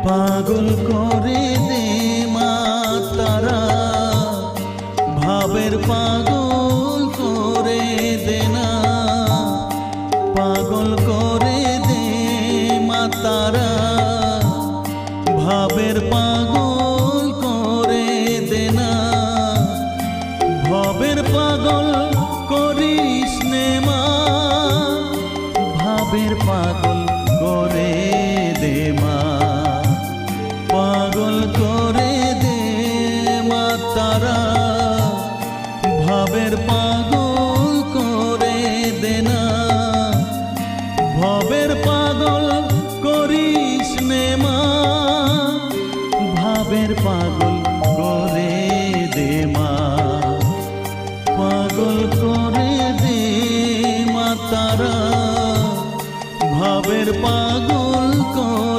পাগল করে দে মা তারা, ভাবের পাগল করে দে না। পাগল করে দে মা তারা, ভাবের পাগল করে দে না। ভবের পাগল করিস নে মা, ভাবের পাগল করে দে মা। পাগল করে দে মা তারা, ভাবের পাগল করে দে না। ভবের পাগল করিস নে মা, ভাবের পাগল করে দে মা। পাগল করে দে মা তারা, ভাবের পাগল করে